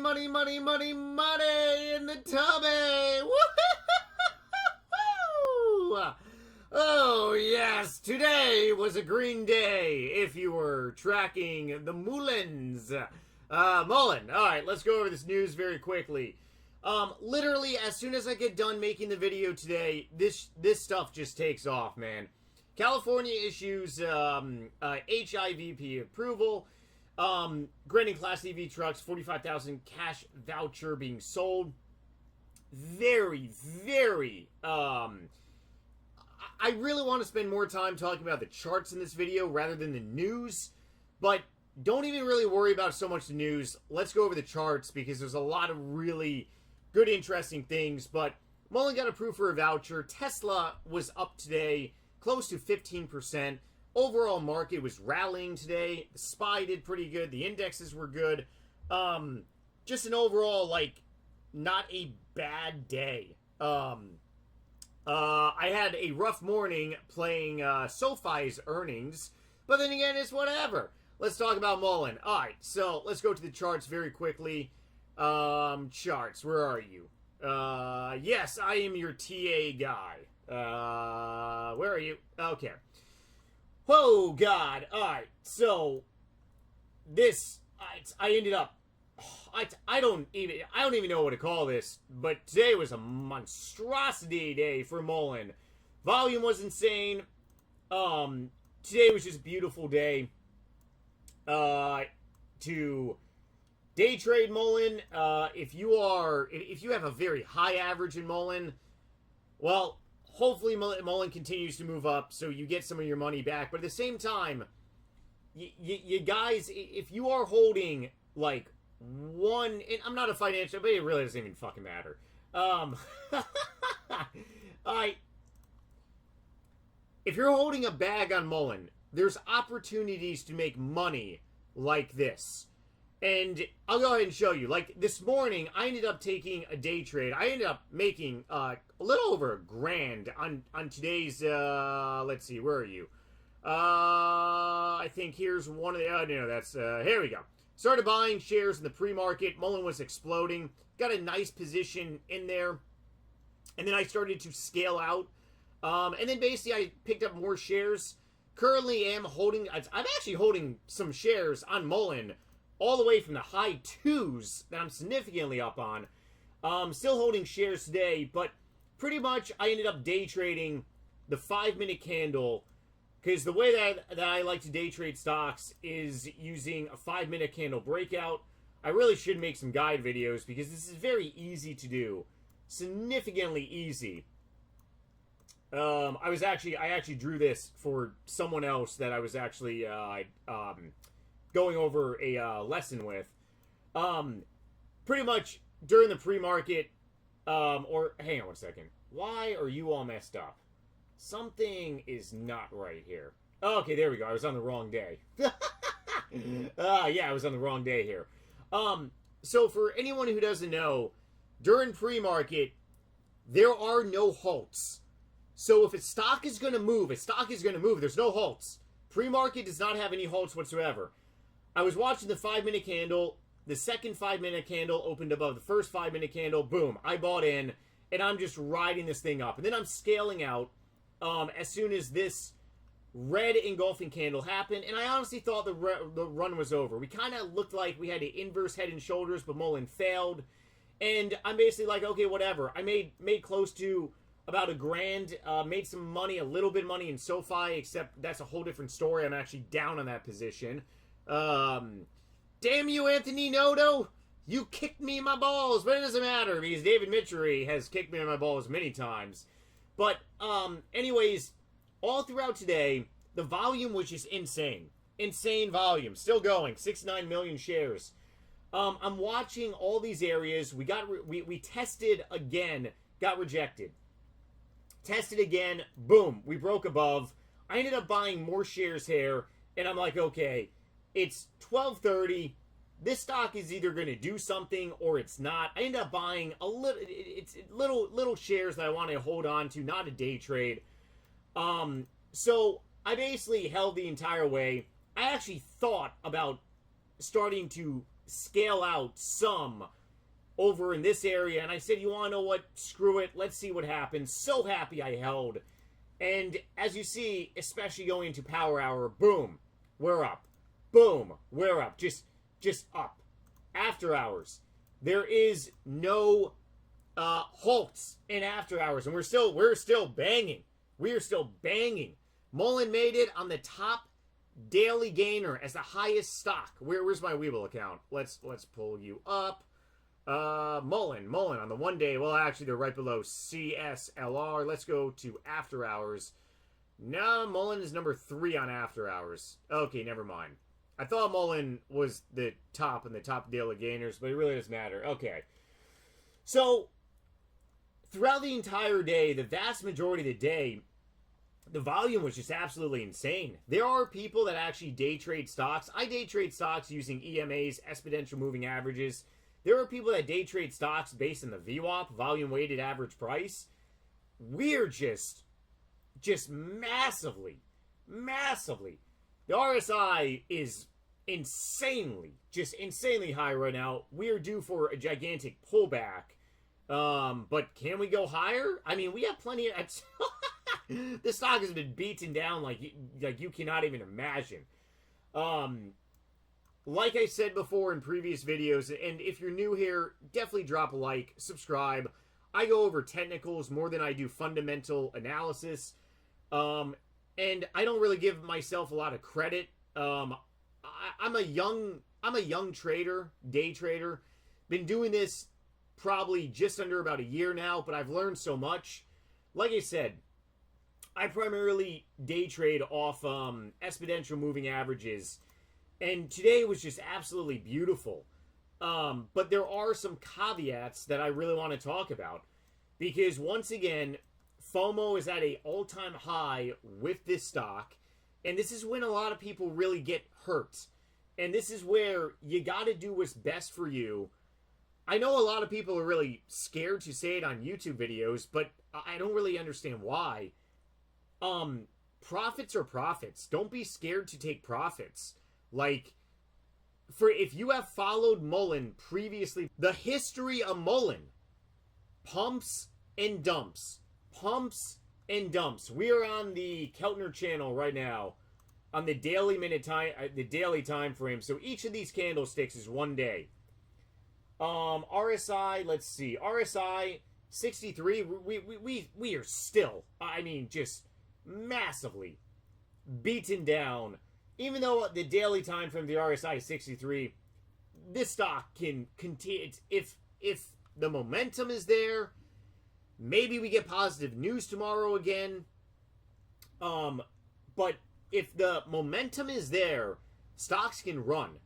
money, money, money, money in the tummy. Woo! Oh, yes. Today was a green day if you were tracking the Mullens. Mullen. All right, let's go over this news very quickly. Literally, as soon as I get done making the video today, this stuff just takes off, man. California issues HIVP approval. Granting Class EV trucks 45,000 cash voucher being sold. Very, very, I really want to spend more time talking about the charts in this video rather than the news, but don't even really worry about so much the news. Let's go over the charts because there's a lot of really good, interesting things, but Mullen got approved for a voucher. Tesla was up today, close to 15%. Overall market was rallying today. The SPY did pretty good. The indexes were good. Just an overall, not a bad day. I had a rough morning playing SoFi's earnings, but then again, it's whatever. Let's talk about Mullen. All right, so let's go to the charts very quickly. Charts, where are you? Yes, I am your TA guy. Where are you? Okay. Oh, God. All right, so this, I ended up, I don't even know what to call this, but today was a monstrosity day for Mullen. Volume was insane. Today was just a beautiful day to day trade Mullen. If you have a very high average in Mullen, well, hopefully Mullen continues to move up so you get some of your money back. But at the same time, you guys, if you are holding one, and I'm not a financial, but it really doesn't even fucking matter. If you're holding a bag on Mullen, there's opportunities to make money like this. And I'll go ahead and show you. Like this morning, I ended up taking a day trade. I ended up making a little over $1,000 on today's, let's see, where are you? I think here's one of the, no, that's, here we go. Started buying shares in the pre-market. Mullen was exploding. Got a nice position in there. And then I started to scale out. And then basically I picked up more shares. Currently am holding, I'm actually holding some shares on Mullen all the way from the high twos that I'm significantly up on. Still holding shares today, but pretty much I ended up day trading the 5-minute candle. Because the way that I like to day trade stocks is using a 5-minute candle breakout. I really should make some guide videos because this is very easy to do. Significantly easy. I actually drew this for someone else that I was actually going over a lesson with. Pretty much during the pre-market, or hang on one second. Why are you all messed up? Something is not right here. Okay, there we go. I was on the wrong day. Yeah, I was on the wrong day here. So for anyone who doesn't know, during pre-market, there are no halts. So if a stock is going to move, There's no halts. Pre-market does not have any halts whatsoever. I was watching the 5-minute candle. The second 5-minute candle opened above the first 5-minute candle. Boom. I bought in, and I'm just riding this thing up. And then I'm scaling out. As soon as this red engulfing candle happened, and I honestly thought the run was over. We kind of looked like we had an inverse head and shoulders, but Mullen failed. And I'm basically like, okay, whatever. I made close to about $1,000. Made some money, a little bit of money in SoFi, except that's a whole different story. I'm actually down on that position. Damn you, Anthony Noto. You kicked me in my balls, but it doesn't matter because David Mitchery has kicked me in my balls many times. But, anyways, all throughout today, the volume was just insane. Insane volume. Still going. 69 million shares. I'm watching all these areas. We tested again. Got rejected. Tested again. Boom. We broke above. I ended up buying more shares here. And I'm like, okay, it's 12:30. This stock is either going to do something or it's not. I ended up buying little shares that I want to hold on to, not a day trade. So I basically held the entire way. I actually thought about starting to scale out some over in this area. And I said, you want to know what? Screw it. Let's see what happens. So happy I held. And as you see, especially going into power hour, boom, we're up. Boom, we're up. Just up. After hours, there is no halts in after hours, and we're still banging. We are still banging. Mullen made it on the top daily gainer as the highest stock. Where's my Weeble account? Let's pull you up. Mullen on the 1 day. Well, actually, they're right below CSLR. Let's go to after hours. No, Mullen is number 3 on after hours. Okay, never mind. I thought Mullen was the top in the top daily gainers, but it really doesn't matter. Okay. So, throughout the entire day, the vast majority of the day, the volume was just absolutely insane. There are people that actually day trade stocks. I day trade stocks using EMAs, exponential moving averages. There are people that day trade stocks based on the VWAP, volume weighted average price. We're just massively. The RSI is insanely high right now. We are due for a gigantic pullback. But can we go higher? I mean, we have plenty of... This stock has been beaten down like you cannot even imagine. Like I said before in previous videos, and if you're new here, definitely drop a like, subscribe. I go over technicals more than I do fundamental analysis. And I don't really give myself a lot of credit. I'm a young trader, day trader. Been doing this probably just under about a year now, but I've learned so much. Like I said, I primarily day trade off exponential moving averages, and today was just absolutely beautiful. But there are some caveats that I really want to talk about, because once again, FOMO is at an all-time high with this stock, and this is when a lot of people really get hurt. And this is where you got to do what's best for you. I know a lot of people are really scared to say it on YouTube videos, but I don't really understand why. Profits are profits. Don't be scared to take profits. Like, if you have followed Mullen previously, the history of Mullen, pumps and dumps. Pumps and dumps. We are on the Keltner channel right now on the daily time frame. So each of these candlesticks is 1 day. RSI, let's see. RSI 63. We are still, I mean, just massively beaten down. Even though the daily time frame of the RSI is 63, this stock can continue. If the momentum is there, maybe we get positive news tomorrow again. But if the momentum is there, stocks can run.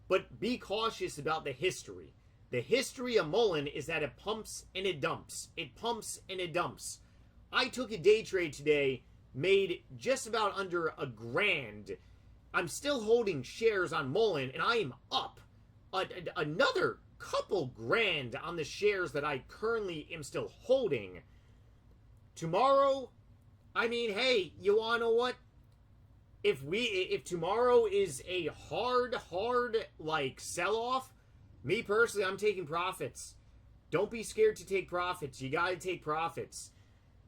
But be cautious about the history. The history of Mullen is that it pumps and it dumps. It pumps and it dumps. I took a day trade today, made just about under $1,000. I'm still holding shares on Mullen, and I am up another couple grand on the shares that I currently am still holding. Tomorrow, I mean, hey, you wanna know what? If tomorrow is a hard like sell-off, me personally, I'm taking profits. Don't be scared to take profits. You gotta take profits.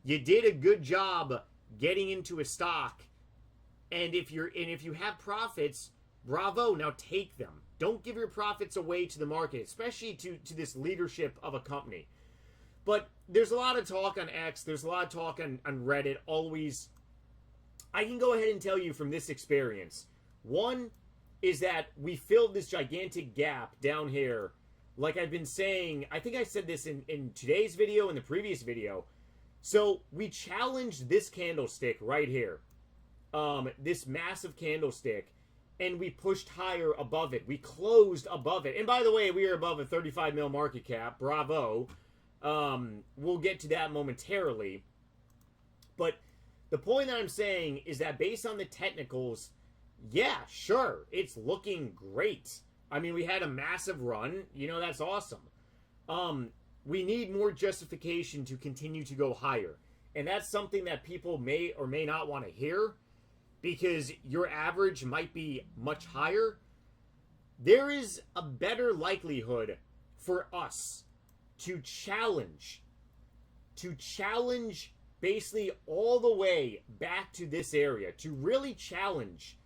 You did a good job getting into a stock, and if you have profits, bravo. Now take them. Don't give your profits away to the market, especially to this leadership of a company. But there's a lot of talk on X. There's a lot of talk on Reddit. Always, I can go ahead and tell you from this experience. One is that we filled this gigantic gap down here. Like I've been saying, I think I said this in today's video and the previous video. So we challenged this candlestick right here. This massive candlestick. And we pushed higher above it. We closed above it. And by the way, we are above a 35 mil market cap. Bravo. We'll get to that momentarily. But the point that I'm saying is that based on the technicals, yeah, sure, it's looking great. I mean, we had a massive run. You know, that's awesome. We need more justification to continue to go higher. And that's something that people may or may not want to hear, because your average might be much higher. there is a better likelihood for us to challenge basically all the way back to this area, to really challenge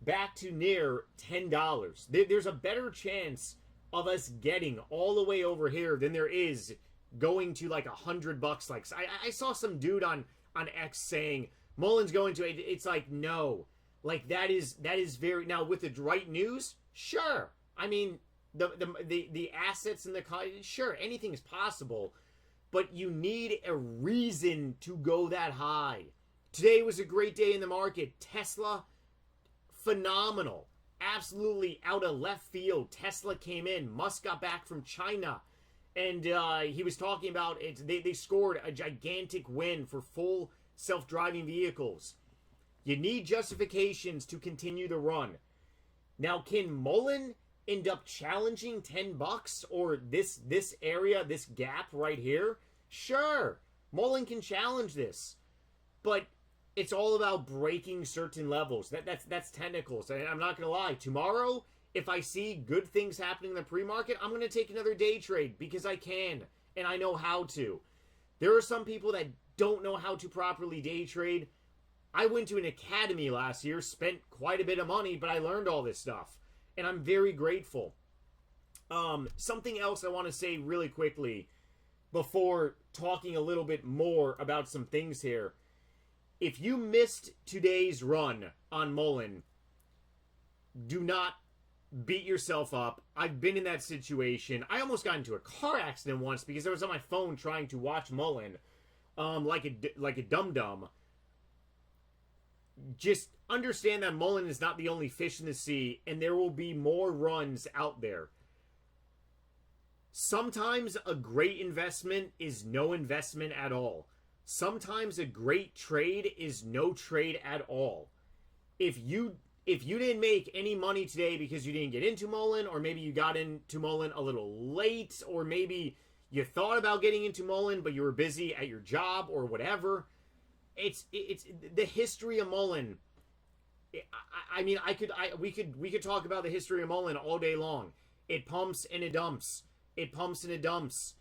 back to near $10. There's a better chance of us getting all the way over here than there is going to like $100. Like I saw some dude on X saying Mullen's going to. It's like, no, like that is very, now with the right news, sure. I mean, the assets and sure, anything is possible, but you need a reason to go that high. Today was a great day in the market. Tesla, phenomenal. Absolutely out of left field. Tesla came in. Musk got back from China. And he was talking about it. They scored a gigantic win for full self-driving vehicles. You need justifications to continue the run. Now, can Mullen end up challenging $10 or this area, this gap right here? Sure, Mullen can challenge this, but it's all about breaking certain levels. That's technicals. And I'm not gonna lie. Tomorrow, if I see good things happening in the pre-market, I'm gonna take another day trade because I can and I know how to. There are some people that don't know how to properly day trade. I went to an academy last year, spent quite a bit of money, but I learned all this stuff, and I'm very grateful. Something else I want to say really quickly before talking a little bit more about some things here. If you missed today's run on Mullen, do not beat yourself up. I've been in that situation. I almost got into a car accident once because I was on my phone trying to watch Mullen like a dum-dum. Just understand that Mullen is not the only fish in the sea, and there will be more runs out there. Sometimes a great investment is no investment at all. Sometimes a great trade is no trade at all. If you didn't make any money today because you didn't get into Mullen, or maybe you got into Mullen a little late, or maybe you thought about getting into Mullen but you were busy at your job or whatever, it's the history of Mullen. I mean, we could talk about the history of Mullen all day long. It pumps and it dumps. It pumps and it dumps.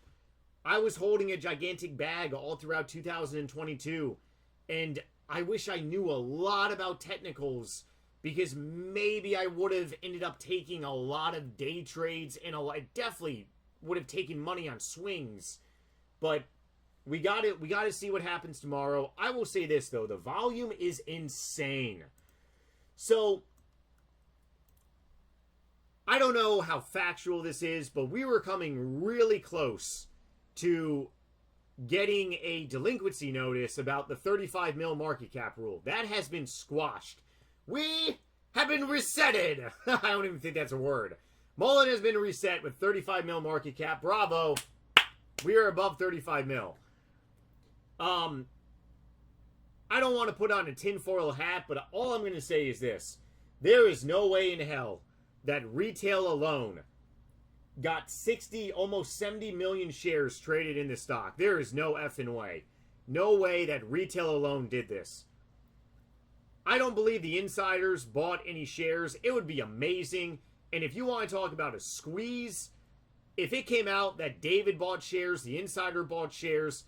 I was holding a gigantic bag all throughout 2022, and I wish I knew a lot about technicals, because maybe I would have ended up taking a lot of day trades, and I definitely would have taken money on swings. But we got to see what happens tomorrow. I will say this, though. The volume is insane. So I don't know how factual this is, but we were coming really close to getting a delinquency notice about the 35 mil market cap rule. That has been squashed. We have been resetted. I don't even think that's a word. Mullen has been reset with 35 mil market cap. Bravo. We are above 35 mil. I don't want to put on a tinfoil hat, but all I'm going to say is this. There is no way in hell that retail alone got 60, almost 70 million shares traded in the stock. There is no effing way. No way that retail alone did this. I don't believe the insiders bought any shares. It would be amazing. And if you want to talk about a squeeze, if it came out that David bought shares, the insider bought shares,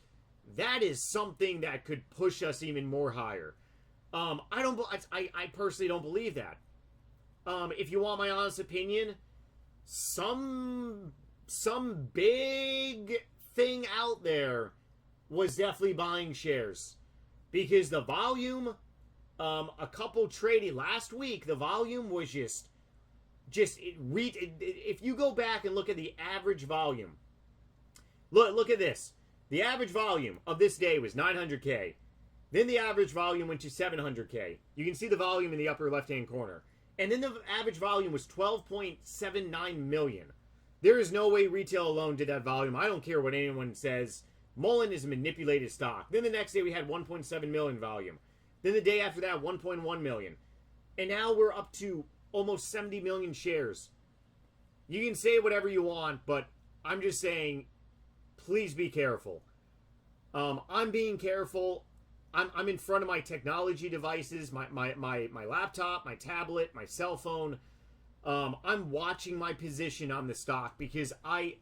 that is something that could push us even more higher. I personally don't believe that. If you want my honest opinion, some big thing out there was definitely buying shares, because the volume, a couple trading last week, the volume was if you go back and look at the average volume, look at this. The average volume of this day was 900K. Then the average volume went to 700K. You can see the volume in the upper left-hand corner. And then the average volume was 12.79 million. There is no way retail alone did that volume. I don't care what anyone says. Mullen is a manipulated stock. Then the next day we had 1.7 million volume. Then the day after that, 1.1 million. And now we're up to almost 70 million shares. You can say whatever you want, but I'm just saying, please be careful. I'm being careful. I'm in front of my technology devices, my laptop, my tablet, my cell phone. I'm watching my position on the stock because I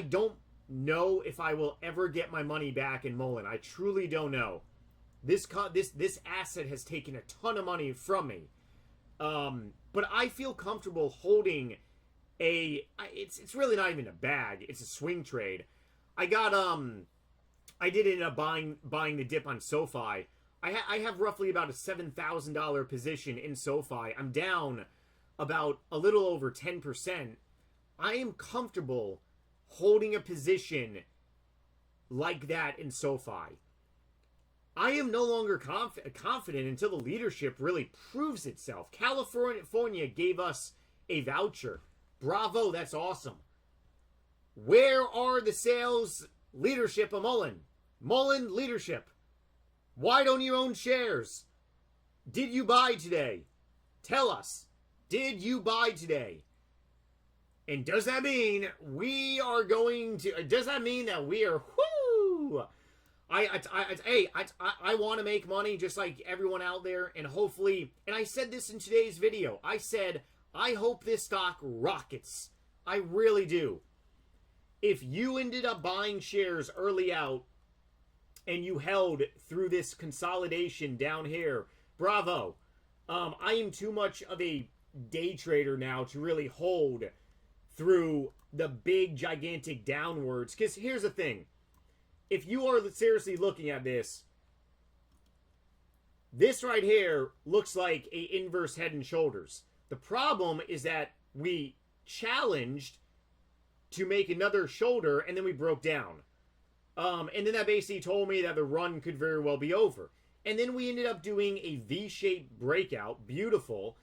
don't know if I will ever get my money back in Mullen. I truly don't know. This asset has taken a ton of money from me. But I feel comfortable holding it's really not even a bag. It's a swing trade. I did end up buying the dip on SoFi. I have roughly about a $7,000 position in SoFi. I'm down about a little over 10%. I am comfortable holding a position like that in SoFi. I am no longer confident until the leadership really proves itself. California gave us a voucher. Bravo, that's awesome. Where are the sales leadership of Mullen? Mullen leadership. Why don't you own shares? Did you buy today? Tell us. Did you buy today? And does that mean we are going to... Does that mean that we are... Whoo! I want to make money just like everyone out there, and hopefully... And I said this in today's video. I said, I hope this stock rockets. I really do. If you ended up buying shares early out and you held through this consolidation down here, bravo. I am too much of a day trader now to really hold through the big, gigantic downwards. Because here's the thing. If you are seriously looking at this right here looks like a inverse head and shoulders. The problem is that we challenged to make another shoulder, and then we broke down. And then that basically told me that the run could very well be over. And then we ended up doing a V-shaped breakout. Beautiful.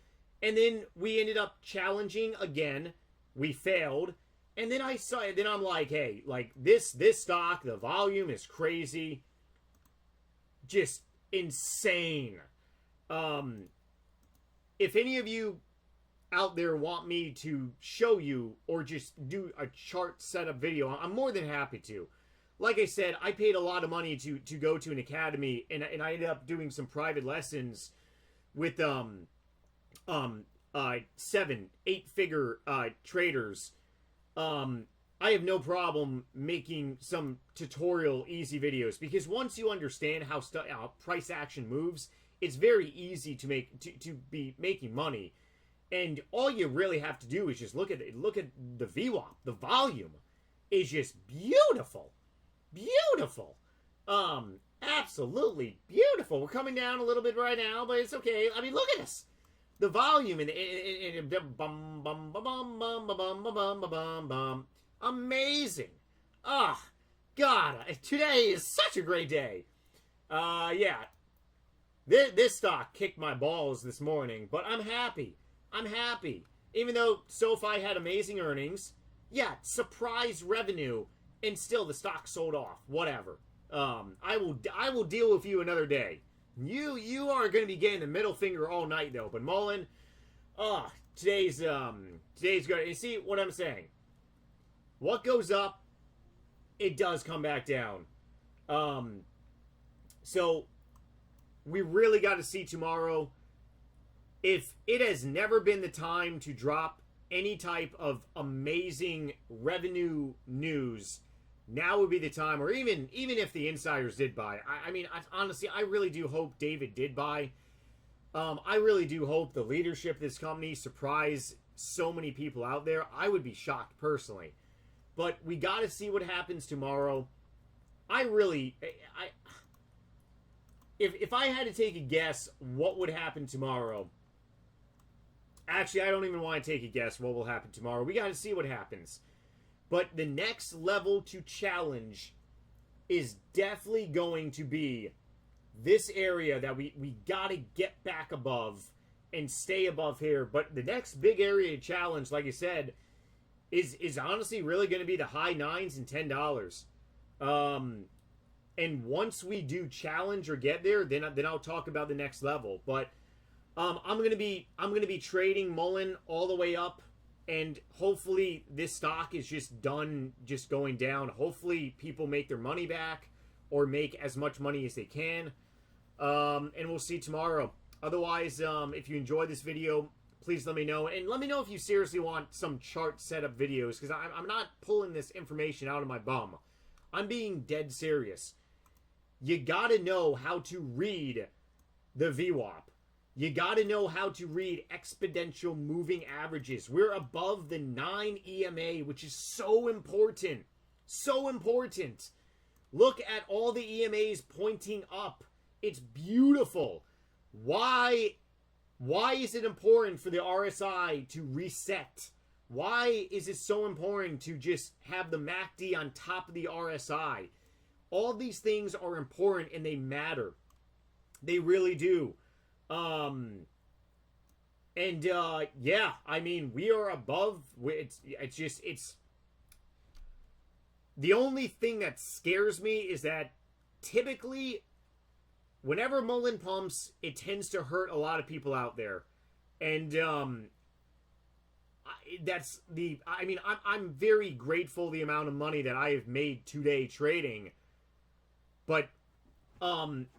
And then we ended up challenging again. We failed. And then I'm like, hey, like this stock, the volume is crazy. Just insane. If any of you out there want me to show you or just do a chart setup video, I'm more than happy to. Like I said, I paid a lot of money to go to an academy, and I ended up doing some private lessons with 7-8-figure traders. I have no problem making some tutorial easy videos, because once you understand how price action moves, it's very easy to be making money. And all you really have to do is just look at the VWAP. The volume is just beautiful. Beautiful. Absolutely beautiful. We're coming down a little bit right now, but it's okay. I mean, look at this. The volume and bum bum bum bum bum bum bum bum bum. Amazing. Ah, God, today is such a great day. Yeah. This stock kicked my balls this morning, but I'm happy. I'm happy. Even though SoFi had amazing earnings, yeah, surprise revenue, and still the stock sold off. Whatever. I will deal with you another day. You are going to be getting the middle finger all night though. But Mullen, today's good. You see what I'm saying? What goes up, it does come back down. So we really got to see tomorrow. If it has never been the time to drop any type of amazing revenue news, now would be the time. Or even if the insiders did buy, I mean, honestly, I really do hope David did buy. I really do hope the leadership of this company surprise so many people out there. I would be shocked personally, but we got to see what happens tomorrow. If I had to take a guess, what would happen tomorrow? Actually, I don't even want to take a guess what will happen tomorrow. We got to see what happens. But the next level to challenge is definitely going to be this area that we got to get back above and stay above here. But the next big area to challenge, like I said, is honestly really going to be the high $9s and $10. And once we do challenge or get there, then I'll talk about the next level. But I'm gonna be trading Mullen all the way up, and hopefully this stock is just done just going down. Hopefully people make their money back or make as much money as they can, and we'll see tomorrow. Otherwise, if you enjoyed this video, please let me know. And let me know if you seriously want some chart setup videos, because I'm not pulling this information out of my bum. I'm being dead serious. You gotta know how to read the VWAP. You gotta know how to read exponential moving averages. We're above the 9 EMA, which is so important. So important. Look at all the EMAs pointing up. It's beautiful. Why is it important for the RSI to reset? Why is it so important to just have the MACD on top of the RSI? All these things are important and they matter. They really do. Yeah, I mean, we are above. It's the only thing that scares me is that typically, whenever Mullen pumps, it tends to hurt a lot of people out there, and that's the. I mean, I'm very grateful the amount of money that I have made today trading, but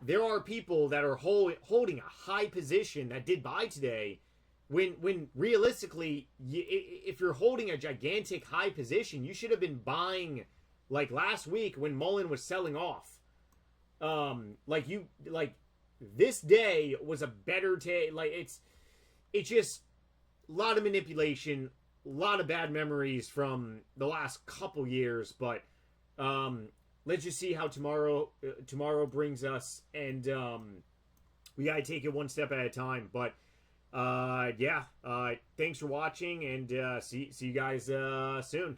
there are people that are holding a high position that did buy today, when realistically, if you're holding a gigantic high position, you should have been buying like last week when Mullen was selling off. This day was a better day. Like it's just a lot of manipulation, a lot of bad memories from the last couple years, but let's just see how tomorrow brings us, and we gotta take it one step at a time. But yeah, thanks for watching, and see you guys soon.